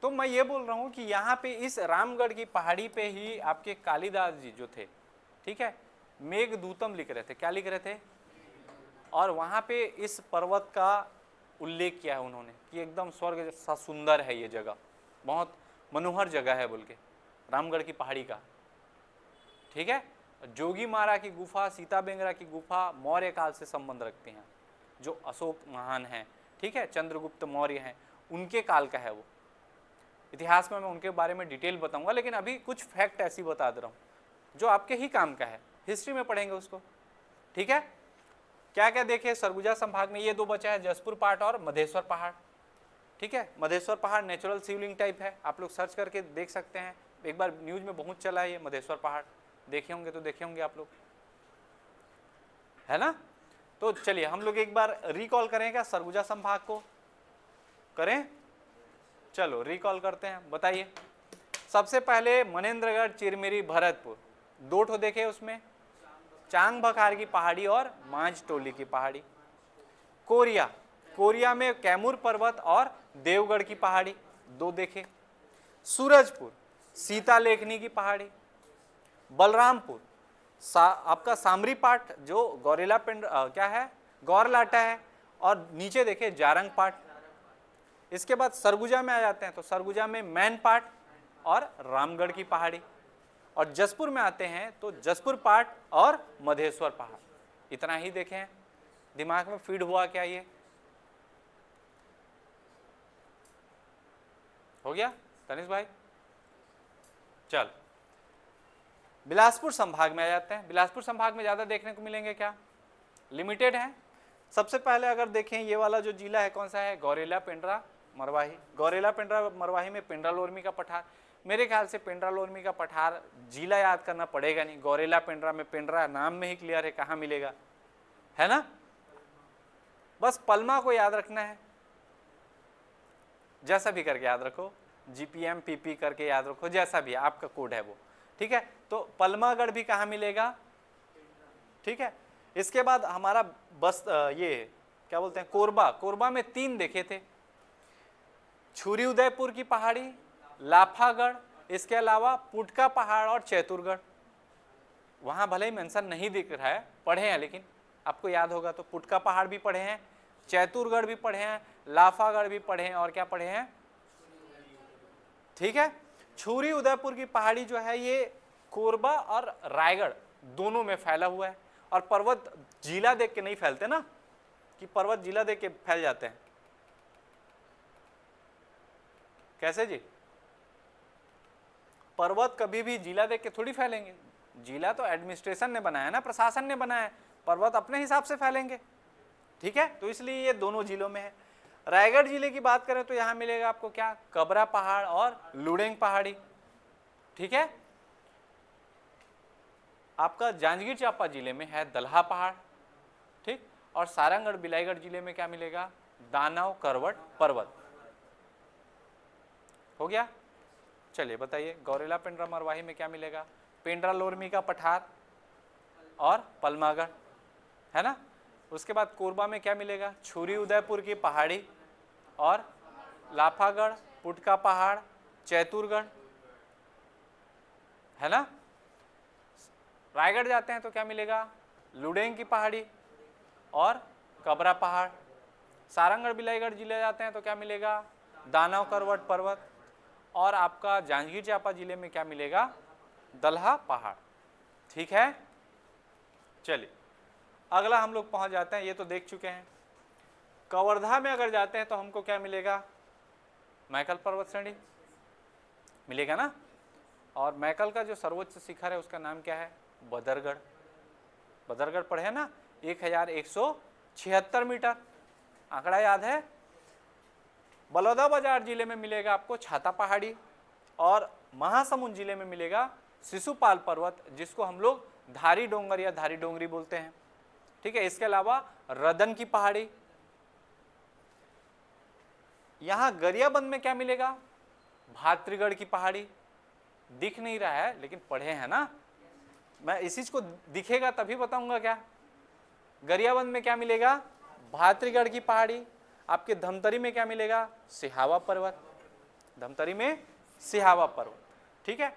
तो मैं ये बोल रहा हूँ कि यहाँ पे इस रामगढ़ की पहाड़ी पे ही आपके कालिदास जी जो थे, ठीक है, मेघदूतम लिख रहे थे। क्या लिख रहे थे? और वहाँ पे इस पर्वत का उल्लेख किया है उन्होंने कि एकदम स्वर्ग जैसा सुंदर है ये जगह, बहुत मनोहर जगह है बोल के, रामगढ़ की पहाड़ी का, ठीक है। जोगी मारा की गुफा, सीता बेंगरा की गुफा मौर्य काल से संबंध रखती हैं, जो अशोक महान हैं, ठीक है, चंद्रगुप्त मौर्य हैं, उनके काल का है वो। इतिहास में मैं उनके बारे में डिटेल बताऊंगा, लेकिन अभी कुछ फैक्ट ऐसी बता दे रहा हूँ जो आपके ही काम का है, हिस्ट्री में पढ़ेंगे उसको, ठीक है। क्या क्या देखे सरगुजा संभाग में? ये दो बचा है, जसपुर पहाड़ और मधेश्वर पहाड़, ठीक है। मधेश्वर पहाड़ नेचुरल शिवलिंग टाइप है, आप लोग सर्च करके देख सकते हैं, एक बार न्यूज में बहुत चला है ये मधेश्वर पहाड़, देखे होंगे तो देखे होंगे आप लोग, है ना। तो चलिए हम लोग एक बार रिकॉल करें, क्या सरगुजा संभाग को करें? चलो रिकॉल करते हैं, बताइए। सबसे पहले मनेन्द्रगढ़, चिरमिरी, भरतपुर, दो ठो देखे उसमें, चांग बखार की पहाड़ी और मांझ टोली की पहाड़ी। कोरिया, कोरिया में कैमूर पर्वत और देवगढ़ की पहाड़ी, दो देखे। सूरजपुर, सीता लेखनी की पहाड़ी। बलरामपुर आपका सामरी पाट, जो गौरेला पिंड क्या है, गौरलाटा है, और नीचे देखे जारंग पाट। इसके बाद सरगुजा में आ जाते हैं, तो सरगुजा में मैन पाट और रामगढ़ की पहाड़ी। और जसपुर में आते हैं तो जसपुर पाट और मधेश्वर पहाड़। इतना ही देखें, दिमाग में फीड हुआ क्या? ये हो गया तनिष भाई? चल बिलासपुर संभाग में आ जाते हैं। बिलासपुर संभाग में ज़्यादा देखने को मिलेंगे क्या? लिमिटेड है। सबसे पहले अगर देखें ये वाला जो जिला है कौन सा है? गौरेला, पेंड्रा, मरवाही। गौरेला, पेंड्रा, मरवाही में पेंड्रा लोरमी का पठार। मेरे ख्याल से पेंड्रा लोरमी का पठार जिला याद करना पड़ेगा नहीं, गौरेला पेंड्रा में, पेंड्रा नाम में ही क्लियर है कहाँ मिलेगा, है ना। बस पलमा को याद रखना है, जैसा भी करके याद रखो, जीपीएम पीपी करके याद रखो, जैसा भी आपका कोड है वो, ठीक है। तो पलमागढ़ भी कहाँ मिलेगा, ठीक है। इसके बाद हमारा बस ये क्या बोलते हैं, कोरबा। कोरबा में 3 देखे थे, छुरी उदयपुर की पहाड़ी, लाफागढ़, इसके अलावा पुटका पहाड़ और चैतुरगढ़। वहां भले ही मेंशन नहीं दिख रहा है, पढ़े हैं, लेकिन आपको याद होगा तो पुटका पहाड़ भी पढ़े हैं, चैतुरगढ़ भी पढ़े हैं, लाफागढ़ भी पढ़े हैं, और क्या पढ़े हैं, ठीक है। छुरी उदयपुर की पहाड़ी जो है ये कोरबा और रायगढ़ दोनों में फैला हुआ है। और पर्वत जिला देख के नहीं फैलते ना, कि पर्वत जिला देख के फैल जाते हैं, कैसे जी? पर्वत कभी भी जिला देख के थोड़ी फैलेंगे, जिला तो एडमिनिस्ट्रेशन ने बनाया ना, प्रशासन ने बनाया, पर्वत अपने हिसाब से फैलेंगे, ठीक है। तो इसलिए ये दोनों जिलों में है। रायगढ़ जिले की बात करें तो यहां मिलेगा आपको क्या, कबरा पहाड़ और लुडेंग पहाड़ी, ठीक है। आपका जांजगीर चांपा जिले में है दलहा पहाड़, ठीक। और सारंगढ़ बिलाईगढ़ जिले में क्या मिलेगा, दानव करवट पर्वत। हो गया। चलिए बताइए, गौरेला पेंड्रा मरवाही में क्या मिलेगा, पेंड्रा लोरमी का पठार और पलमागढ़, है ना। उसके बाद कोरबा में क्या मिलेगा, छुरी उदयपुर की पहाड़ी और लाफागढ़, पुटका पहाड़, चैतुरगढ़, है ना। रायगढ़ जाते हैं तो क्या मिलेगा, लुडेंग की पहाड़ी और कबरा पहाड़। सारंगढ़ बिलाईगढ़ जिले जाते हैं तो क्या मिलेगा, दानव करवट पर्वत। और आपका जांजगीर चांपा जिले में क्या मिलेगा, दलहा पहाड़, ठीक है। चलिए अगला हम लोग पहुंच जाते हैं, ये तो देख चुके हैं। कवर्धा में अगर जाते हैं तो हमको क्या मिलेगा, मैकल पर्वत श्रेणी मिलेगा ना। और मैकल का जो सर्वोच्च शिखर है उसका नाम क्या है, बदरगढ़। बदरगढ़ पढ़े ना, 1176 मीटर, आंकड़ा याद है। बलौदाबाजार जिले में मिलेगा आपको छाता पहाड़ी और महासमुंद जिले में मिलेगा शिशुपाल पर्वत, जिसको हम लोग धारी डोंगर या धारी डोंगरी बोलते हैं, ठीक है। इसके अलावा रदन की पहाड़ी। यहां गरियाबंद में क्या मिलेगा, भात्रिगढ़ की पहाड़ी। दिख नहीं रहा है लेकिन पढ़े हैं ना, मैं इसी को दिखेगा तभी बताऊंगा क्या। गरियाबंद में क्या मिलेगा, भात्रिगढ़ की पहाड़ी। आपके धमतरी में क्या मिलेगा, सिहावा पर्वत, धमतरी में सिहावा पर्वत, ठीक है।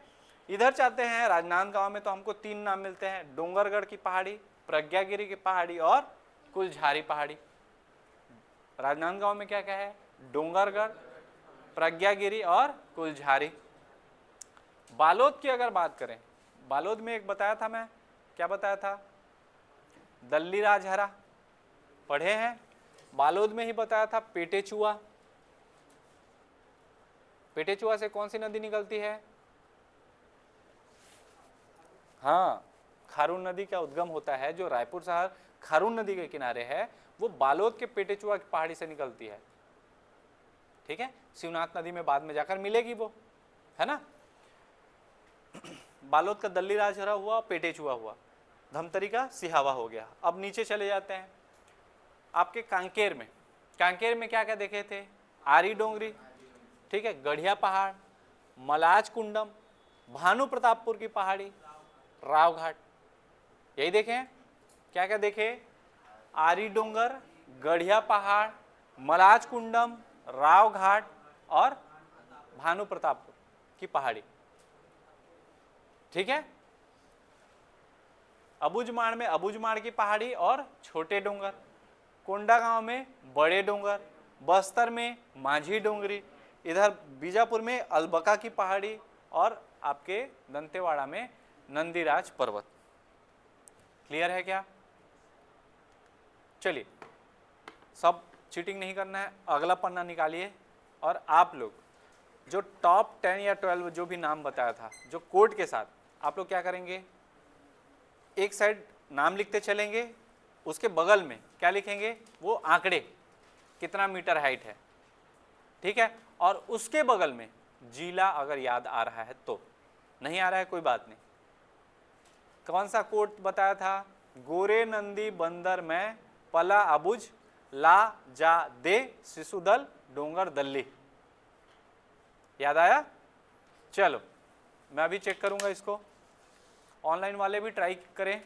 इधर चाहते हैं राजनांदगांव में तो हमको 3 नाम मिलते हैं, डोंगरगढ़ की पहाड़ी, प्रज्ञागिरी की पहाड़ी और कुलझारी पहाड़ी। राजनांदगांव में क्या क्या है, डोंगरगढ़, प्रज्ञागिरी और कुलझारी। बालोद की अगर बात करें, बालोद में एक बताया था मैं, क्या बताया था, दल्ली राजहरा, पढ़े हैं। बालोद में ही बताया था पेटेचुआ। पेटेचुआ से कौन सी नदी निकलती है, हाँ, खारून नदी का उद्गम होता है, जो रायपुर शहर खारून नदी के किनारे है, वो बालोद के पेटेचुआ की पहाड़ी से निकलती है, ठीक है। शिवनाथ नदी में बाद में जाकर मिलेगी वो, है ना। बालोद का दल्ली राजहरा हुआ, पेटेचुआ हुआ, धमतरी का सिहावा हो गया। अब नीचे चले जाते हैं आपके कांकेर में। कांकेर में क्या क्या देखे थे, आरी डोंगरी, ठीक है, गढ़िया पहाड़, मलाज कुंडम, भानु प्रतापपुर की पहाड़ी, राव घाट, यही देखे हैं। क्या क्या देखे, आरी डोंगर, गढ़िया पहाड़, मलाज कुंडम, राव घाट और भानु प्रतापपुर की पहाड़ी, ठीक है। अबुझमाड़ में अबुझमाड़ की पहाड़ी और छोटे डोंगर, कोंडागांव में बड़े डोंगर, बस्तर में माझी डोंगरी, इधर बीजापुर में अलबका की पहाड़ी और आपके दंतेवाड़ा में नंदीराज पर्वत। क्लियर है क्या? चलिए, सब चीटिंग नहीं करना है, अगला पन्ना निकालिए और आप लोग जो टॉप 10 या 12 जो भी नाम बताया था, जो कोड के साथ, आप लोग क्या करेंगे, एक साइड नाम लिखते चलेंगे, उसके बगल में क्या लिखेंगे, वो आंकड़े, कितना मीटर हाइट है, ठीक है। और उसके बगल में जिला अगर याद आ रहा है तो, नहीं आ रहा है कोई बात नहीं। कौन सा कोट बताया था, गोरे नंदी बंदर में पला अबुझ ला जा दे शिशुदल डोंगर दल्ली, याद आया? चलो मैं अभी चेक करूंगा इसको, ऑनलाइन वाले भी ट्राई करें।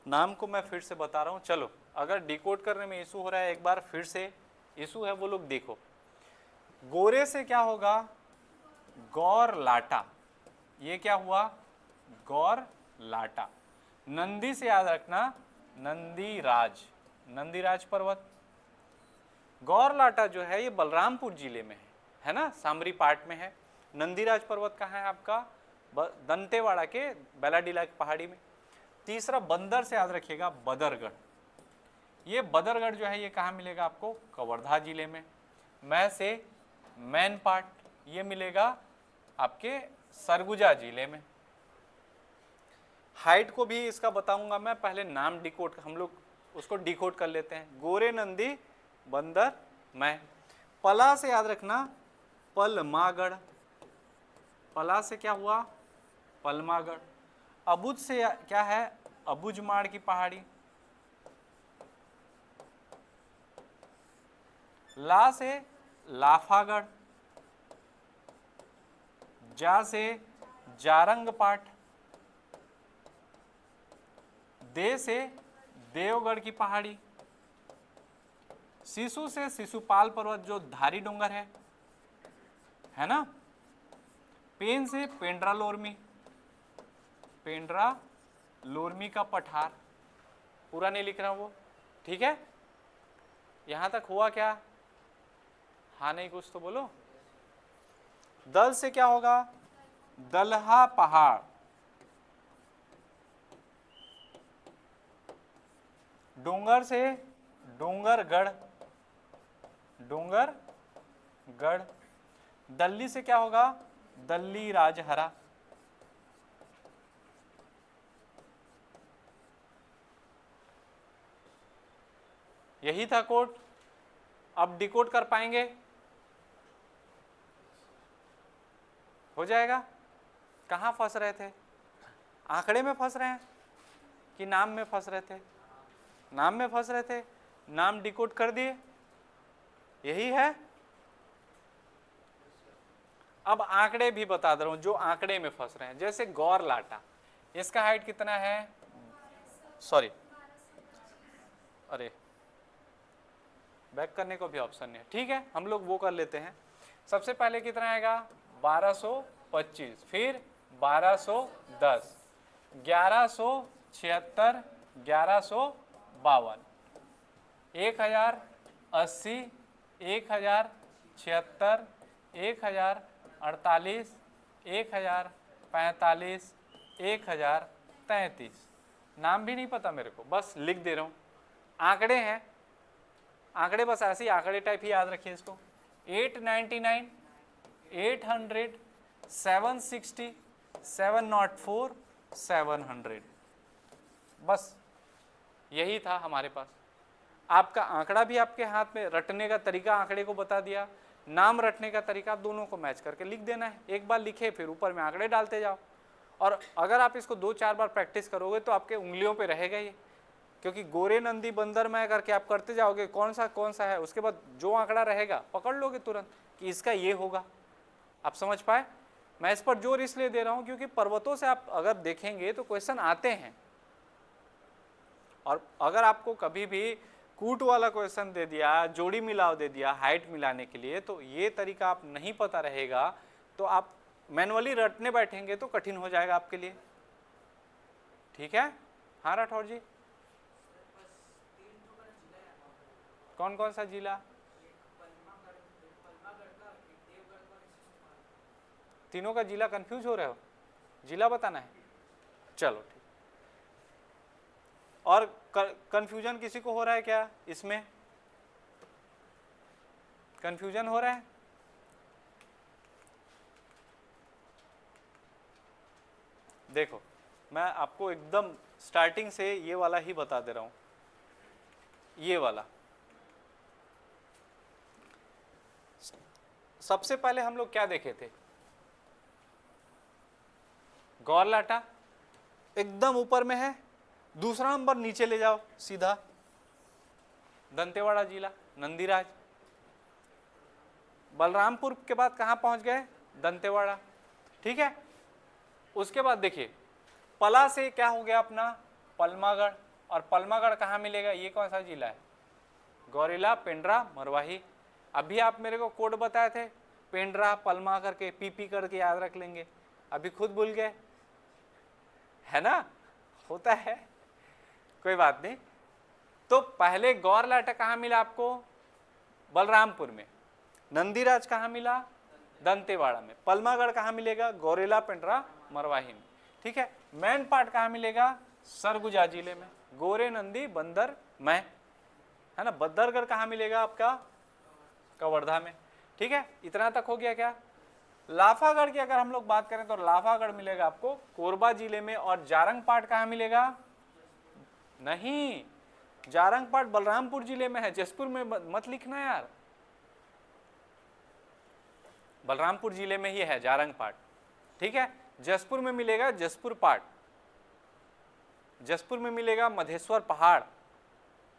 नाम को मैं फिर से बता रहा हूँ। चलो, अगर डिकोड करने में इशू हो रहा है, एक बार फिर से इशू है वो लोग देखो। गोरे से क्या होगा? गौर लाटा, ये क्या हुआ? गौर लाटा। नंदी से याद रखना नंदीराज, नंदीराज पर्वत। गौर लाटा जो है ये बलरामपुर जिले में है ना, सामरी पार्ट में है। नंदीराज पर्वत कहाँ है आपका? दंतेवाड़ा के बेलाडीला की पहाड़ी में। तीसरा बंदर से याद रखिएगा बदरगढ़, ये बदरगढ़ जो है ये कहाँ मिलेगा आपको? कवर्धा जिले में। मैं से मैन पार्ट, ये मिलेगा आपके सरगुजा जिले में। हाइट को भी इसका बताऊंगा मैं, पहले नाम डिकोड, हम लोग उसको डिकोड कर लेते हैं। गोरे नंदी बंदर मैं। पला से याद रखना पलमागढ़, पला से क्या हुआ? पलमागढ़। अबुज से क्या है? अबुजमाड़ की पहाड़ी। ला से लाफागढ़। जा से जारंग पाट। दे से देवगढ़ की पहाड़ी। शिशु से शिशुपाल पर्वत जो धारी डोंगर है ना। पेन से पेंड्रा लोरमी, पेंड्रा लोरमी का पठार। पूरा नहीं लिख रहा वो, ठीक है? यहां तक हुआ क्या? हाँ नहीं कुछ तो बोलो। दल से क्या होगा? दलहा पहाड़। डोंगर से डोंगरगढ़, डोंगरगढ़। दल्ली से क्या होगा? दल्ली राजहरा। यही था कोड। अब डिकोड कर पाएंगे? हो जाएगा? कहाँ फंस रहे थे? आंकड़े में फंस रहे हैं कि नाम में फंस रहे थे? नाम में फंस रहे थे, नाम डिकोड कर दिए, यही है। अब आंकड़े भी बता दे रहा हूं जो आंकड़े में फंस रहे हैं। जैसे गौर लाटा, इसका हाइट कितना है? सॉरी, अरे बैक करने को भी ऑप्शन नहीं है, ठीक है हम लोग वो कर लेते हैं। सबसे पहले कितना आएगा? 1225, फिर 1210, 1176, 1152, 1080, 1076, 1048, 1045, 1033। नाम भी नहीं पता मेरे को, बस लिख दे रहा हूँ। आंकड़े हैं, आंकड़े बस ऐसे ही आंकड़े टाइप ही याद रखिए इसको। 899, 800, 760, 704, 700, बस यही था हमारे पास। आपका आंकड़ा भी आपके हाथ में, रटने का तरीका आंकड़े को बता दिया, नाम रटने का तरीका, दोनों को मैच करके लिख देना है। एक बार लिखे फिर ऊपर में आंकड़े डालते जाओ। और अगर आप इसको 2-4 बार प्रैक्टिस करोगे तो आपके उंगलियों पे रहेगा ये, क्योंकि गोरे नंदी बंदर मैं करके आप करते जाओगे कौन सा है, उसके बाद जो आंकड़ा रहेगा पकड़ लोगे तुरंत कि इसका ये होगा। आप समझ पाए? मैं इस पर जोर इसलिए दे रहा हूं क्योंकि पर्वतों से आप अगर देखेंगे तो क्वेश्चन आते हैं, और अगर आपको कभी भी कूट वाला क्वेश्चन दे दिया, जोड़ी मिलाव दे दिया हाइट मिलाने के लिए, तो ये तरीका आप नहीं पता रहेगा तो आप मैनुअली रटने बैठेंगे तो कठिन हो जाएगा आपके लिए, ठीक है? हाँ राठौर जी, कौन कौन सा जिला? तीनों का जिला कंफ्यूज हो रहे हो? जिला बताना है, चलो ठीक। और कंफ्यूजन किसी को हो रहा है क्या? इसमें कंफ्यूजन हो रहा है? देखो मैं आपको एकदम स्टार्टिंग से ये वाला ही बता दे रहा हूं। ये वाला सबसे पहले हम लोग क्या देखे थे? गौर लाटा एकदम ऊपर में है, दूसरा नंबर नीचे ले जाओ सीधा, दंतेवाड़ा जिला, नंदीराज। बलरामपुर के बाद कहां पहुंच गए? दंतेवाड़ा, ठीक है। उसके बाद देखिए पला से क्या हो गया अपना? पलमागढ़। और पलमागढ़ कहाँ मिलेगा, ये कौन सा जिला है, गौरेला, पेंड्रा, मरवाही। अभी आप मेरे को कोड बताए थे, पेंड्रा पलमा करके पीपी करके याद रख लेंगे, अभी खुद भूल गए, है ना, होता है, कोई बात नहीं। तो पहले गौरलाटा कहाँ मिला आपको, बलरामपुर में। नंदीराज कहाँ मिला, दंतेवाड़ा में। पलमागढ़ कहाँ मिलेगा, गौरेला, पेंड्रा, मरवाही में। ठीक है, मेन पार्ट कहाँ मिलेगा, सरगुजा जिले में, गोरे, नंदी, बंदर, मैं, है ना। बद्दरगढ़ कहाँ मिलेगा आपका, कवर्धा में। ठीक है, इतना तक हो गया क्या। लाफागढ़ की अगर हम लोग बात करें तो लाफागढ़ मिलेगा आपको कोरबा जिले में। और जारंग पाट कहाँ मिलेगा, नहीं, जारंग पाट बलरामपुर जिले में है, जसपुर में मत लिखना यार, बलरामपुर जिले में ही है जारंग पाट। ठीक है, जसपुर में मिलेगा जसपुर पाट, जसपुर में मिलेगा मधेश्वर पहाड़,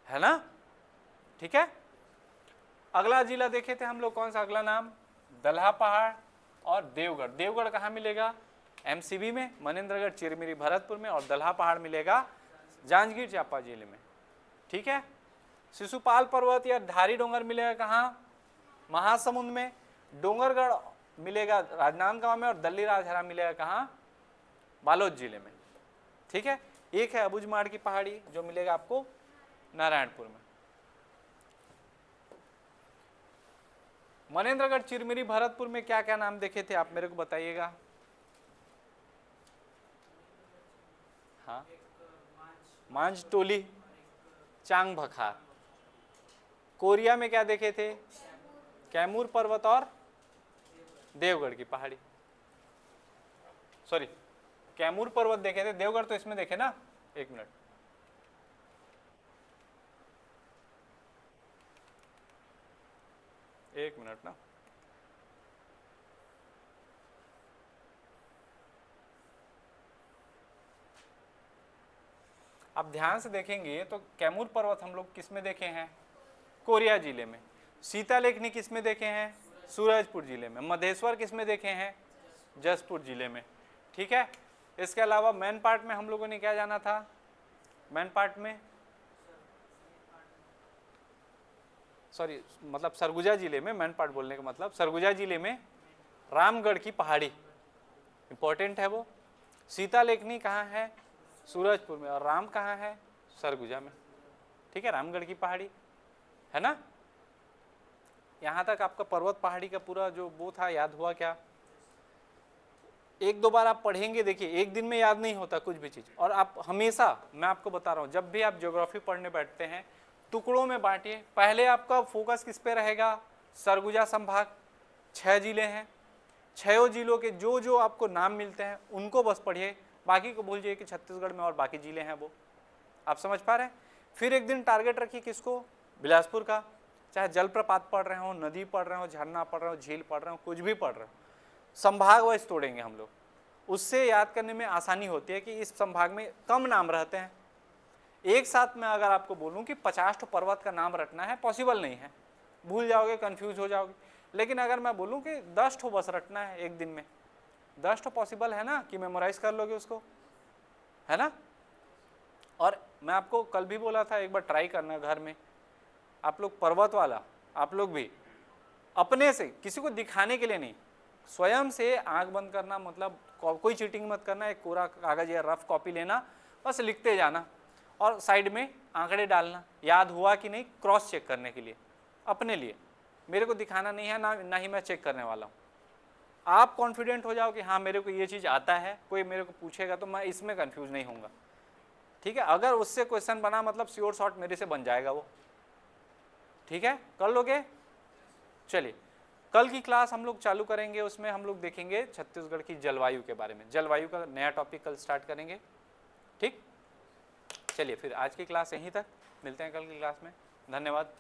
है ना। ठीक है, अगला जिला देखे थे हम लोग, कौन सा अगला नाम, दल्हा पहाड़ और देवगढ़। देवगढ़ कहाँ मिलेगा, एमसीबी में, मनेंद्रगढ़, चिरमिरी, भरतपुर में। और दल्हा पहाड़ मिलेगा जांजगीर चांपा जिले में। ठीक है, शिशुपाल पर्वत या धारी डोंगर मिलेगा कहाँ, महासमुंद में। डोंगरगढ़ मिलेगा राजनांदगांव में। और दल्ली राजहरा मिलेगा कहाँ, बालोद जिले में। ठीक है, एक है अबुझमाड़ की पहाड़ी जो मिलेगा आपको नारायणपुर में। मनेंद्रगढ़, चिरमिरी, भरतपुर में क्या क्या नाम देखे थे आप मेरे को बताइएगा। हाँ, मांझ टोली, चांग भखार। कोरिया में क्या देखे थे, कैमूर पर्वत और देवगढ़ की पहाड़ी, सॉरी कैमूर पर्वत देखे थे, देवगढ़ तो इसमें देखे ना। एक मिनट, एक मिनट ना, आप ध्यान से देखेंगे तो कैमूर पर्वत हम लोग किस में देखे हैं, कोरिया जिले में। सीता लेखनी किस में देखे हैं, सूरजपुर जिले में। मधेश्वर किस में देखे हैं, जसपुर जिले में। ठीक है, इसके अलावा मेन पार्ट में हम लोगों ने क्या जाना था, मेन पार्ट में सॉरी मतलब सरगुजा जिले में, मेन पार्ट बोलने का मतलब सरगुजा जिले में रामगढ़ की पहाड़ी इंपॉर्टेंट है वो। सीता लेखनी कहाँ है, सूरजपुर में। और राम कहाँ है, सरगुजा में। ठीक है, रामगढ़ की पहाड़ी, है ना। यहाँ तक आपका पर्वत पहाड़ी का पूरा जो वो था याद हुआ क्या। एक दो बार आप पढ़ेंगे, देखिए एक दिन में याद नहीं होता कुछ भी चीज़। और आप हमेशा, मैं आपको बता रहा हूँ, जब भी आप ज्योग्राफी पढ़ने बैठते हैं टुकड़ों में बांटिए। पहले आपका फोकस किस पे रहेगा, सरगुजा संभाग, 6 जिले हैं, 6 जिलों के जो जो आपको नाम मिलते हैं उनको बस पढ़िए, बाकी को भूल जाइए कि छत्तीसगढ़ में और बाकी जिले हैं वो। आप समझ पा रहे हैं। फिर एक दिन टारगेट रखिए किसको, बिलासपुर का। चाहे जलप्रपात पढ़ रहे हो, नदी पढ़ रहे हो, झरना पढ़ रहे हो, झील पढ़ रहे हो, कुछ भी पढ़ रहे हो, संभाग वाइज तोड़ेंगे हम लोग। उससे याद करने में आसानी होती है कि इस संभाग में कम नाम रहते हैं। एक साथ में अगर आपको बोलूं कि 50 पर्वत का नाम रटना है, पॉसिबल नहीं है, भूल जाओगे, कंफ्यूज हो जाओगे। लेकिन अगर मैं बोलूं कि 10 बस रटना है एक दिन में, 10 पॉसिबल है ना, कि मेमोराइज कर लोगे उसको, है ना। और मैं आपको कल भी बोला था, एक बार ट्राई करना घर में, आप लोग पर्वत वाला, आप लोग भी अपने से, किसी को दिखाने के लिए नहीं, स्वयं से आंख बंद करना, मतलब कोई चीटिंग मत करना, एक कोरा कागज या रफ कॉपी लेना, बस लिखते जाना और साइड में आंकड़े डालना, याद हुआ कि नहीं क्रॉस चेक करने के लिए, अपने लिए। मेरे को दिखाना नहीं है ना ही मैं चेक करने वाला हूँ। आप कॉन्फिडेंट हो जाओ कि हाँ मेरे को ये चीज़ आता है, कोई मेरे को पूछेगा तो मैं इसमें कंफ्यूज नहीं होऊंगा। ठीक है, अगर उससे क्वेश्चन बना मतलब श्योर शॉट मेरे से बन जाएगा वो। ठीक है, कर लोगे। चलिए, कल की क्लास हम लोग चालू करेंगे, उसमें हम लोग देखेंगे छत्तीसगढ़ की जलवायु के बारे में। जलवायु का नया टॉपिक कल स्टार्ट करेंगे। ठीक, चलिए फिर आज की क्लास यहीं तक, मिलते हैं कल की क्लास में। धन्यवाद।